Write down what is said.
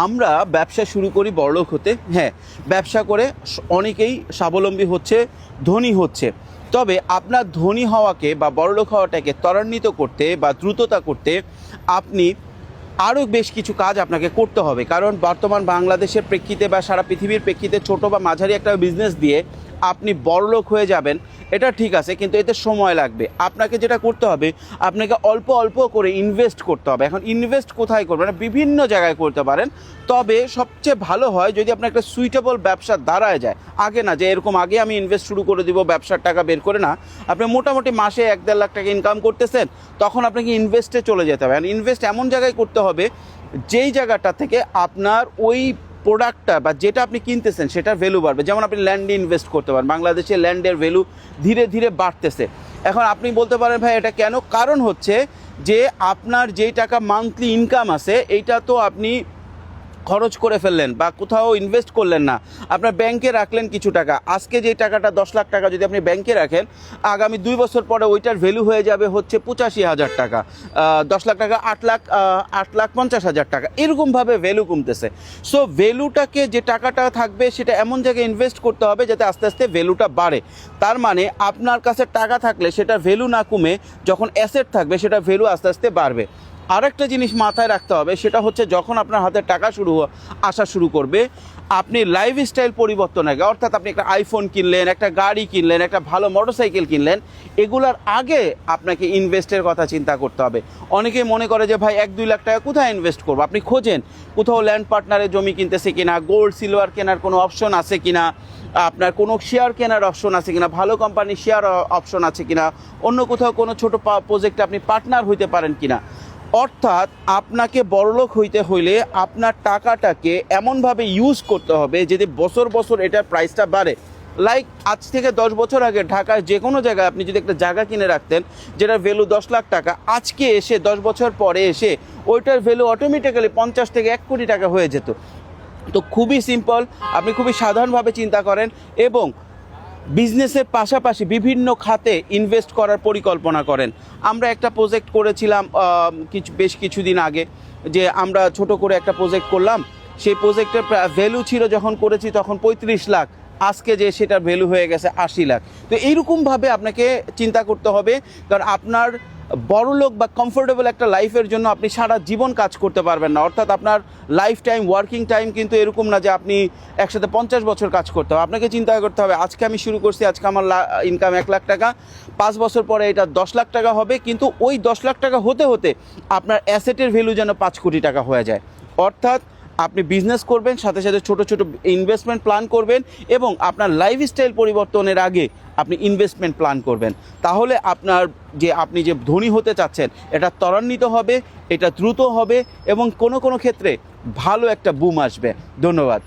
আমরা ব্যবসা শুরু করি বড়লোক হতে, হ্যাঁ ব্যবসা করে অনেকেই স্বাবলম্বী হচ্ছে, ধনী হচ্ছে। তবে আপনার ধনী হওয়াকে বা বড়লোক হওয়াটাকে ত্বরান্বিত করতে বা দ্রুততা করতে আপনি আরও বেশ কিছু কাজ আপনাকে করতে হবে। কারণ বর্তমান বাংলাদেশের প্রেক্ষিতে বা সারা পৃথিবীর প্রেক্ষিতে ছোট বা মাঝারি একটা বিজনেস দিয়ে আপনি বড়লোক হয়ে যাবেন, এটা ঠিক আছে, কিন্তু এতে সময় লাগবে। আপনাকে যেটা করতে হবে, আপনাকে অল্প অল্প করে ইনভেস্ট করতে হবে। এখন ইনভেস্ট কোথায় করবেন? বিভিন্ন জায়গায় করতে পারেন, তবে সবচেয়ে ভালো হয় যদি আপনার একটা সুইটেবল ব্যবসা দাঁড়ায় যায়। আগে না যে এরকম আগে আমি ইনভেস্ট শুরু করে দিব ব্যবসার টাকা বের করে, না, আপনি মোটামুটি মাসে 1-1.5 লাখ টাকা ইনকাম করতেছেন, তখন আপনাকে ইনভেস্টে চলে যেতে হবে। আর ইনভেস্ট এমন জায়গায় করতে হবে যেই জায়গাটা থেকে আপনার ওই প্রোডাক্টটা বা যেটা আপনি কিনতেছেন সেটার ভ্যালু বাড়বে। যেমন আপনি ল্যান্ডে ইনভেস্ট করতে পারেন, বাংলাদেশে ল্যান্ডের ভ্যালু ধীরে ধীরে বাড়তেছে। এখন আপনি বলতে পারেন ভাই এটা কেন? কারণ হচ্ছে যে আপনার যেই টাকা মান্থলি ইনকাম আছে এইটা তো আপনি খরচ করে ফেললেন বা কোথাও ইনভেস্ট করলেন না, আপনার ব্যাংকে রাখলেন কিছু টাকা। আজকে যে টাকাটা 10 লাখ টাকা যদি আপনি ব্যাংকে রাখেন, আগামী 2 বছর পরে ওইটার ভ্যালু হয়ে যাবে হচ্ছে 85,000 টাকা, 10 লাখ টাকা 8,50,000 টাকা, এরকমভাবে ভ্যালু কমতেছে। সো ভ্যালুটাকে, যে টাকাটা থাকবে সেটা এমন জায়গায় ইনভেস্ট করতে হবে যাতে আস্তে আস্তে ভ্যালুটা বাড়ে। তার মানে আপনার কাছে টাকা থাকলে সেটার ভ্যালু না কমে যখন অ্যাসেট থাকবে সেটার ভ্যালু আস্তে আস্তে বাড়বে। আরেকটা জিনিস মাথায় রাখতে হবে, সেটা হচ্ছে যখন আপনার হাতে টাকা আসা শুরু করবে, আপনি লাইফস্টাইল পরিবর্তন আগে, অর্থাৎ আপনি একটা আইফোন কিনলেন, একটা গাড়ি কিনলেন, একটা ভালো মোটরসাইকেল কিনলেন, এগুলোর আগে আপনাকে ইনভেস্টের কথা চিন্তা করতে হবে। অনেকেই মনে করে যে ভাই 1-2 লাখ টাকা কোথায় ইনভেস্ট করবো? আপনি খোঁজেন কোথাও ল্যান্ড পার্টনারে জমি কিনতেছে কিনা, গোল্ড সিলভার কেনার কোনো অপশন আছে কিনা, আপনার কোনো শেয়ার কেনার অপশন আছে কিনা, ভালো কোম্পানির শেয়ার অপশন আছে কিনা, অন্য কোথাও কোনো ছোটো প্রজেক্টে আপনি পার্টনার হইতে পারেন কিনা। অর্থাৎ আপনাকে বড়লোক হইতে হইলে আপনার টাকাটাকে এমনভাবে ইউজ করতে হবে যাতে বছর বছর এটার প্রাইসটা বাড়ে। লাইক আজ থেকে 10 বছর আগে ঢাকায় যে কোনো জায়গায় আপনি যদি একটা জায়গা কিনে রাখতেন যেটার ভ্যালু 10 লাখ টাকা, আজকে এসে 10 বছর পরে এসে ওইটার ভ্যালু অটোমেটিক্যালি 50 থেকে 1 কোটি টাকা হয়ে যেত। তো খুবই সিম্পল, আপনি খুবই সাধারণভাবে চিন্তা করেন এবং বিজনেসের পাশাপাশি বিভিন্ন খাতে ইনভেস্ট করার পরিকল্পনা করেন। আমরা একটা প্রজেক্ট করেছিলাম বেশ কিছুদিন আগে, যে আমরা ছোট করে একটা প্রজেক্ট করলাম। সেই প্রজেক্টের ভ্যালু ছিল যখন করেছি তখন 35 লাখ, আজকে যে সেটার ভ্যালু হয়ে গেছে 80 লাখ। তো এইরকমভাবে আপনাকে চিন্তা করতে হবে, কারণ আপনার বড়লোক বা কমফোর্টেবল একটা লাইফের জন্য আপনি সারা জীবন কাজ করতে পারবেন না। অর্থাৎ আপনার লাইফ টাইম, ওয়ার্কিং টাইম কিন্তু এরকম না যে আপনি একসাথে 50 বছর কাজ করতে হবে। আপনাকে চিন্তা করতে হবে আজকে আমি শুরু করছি, আজকে আমার ইনকাম 1 লাখ টাকা, 5 বছর পরে এটা 10 লাখ টাকা হবে, কিন্তু ওই 10 লাখ টাকা হতে হতে আপনার অ্যাসেটের ভ্যালু যেন 5 কোটি টাকা হয়ে যায়। অর্থাৎ আপনি বিজনেস করবেন, সাথে সাথে ছোট ছোট ইনভেস্টমেন্ট প্ল্যান করবেন এবং আপনার লাইফস্টাইল পরিবর্তনের আগে আপনি ইনভেস্টমেন্ট প্ল্যান করবেন। তাহলে আপনি যে ধনী হতে চাচ্ছেন এটা ত্বরান্বিত হবে, এটা দ্রুত হবে এবং কোনো ক্ষেত্রে ভালো একটা বুম আসবে। ধন্যবাদ।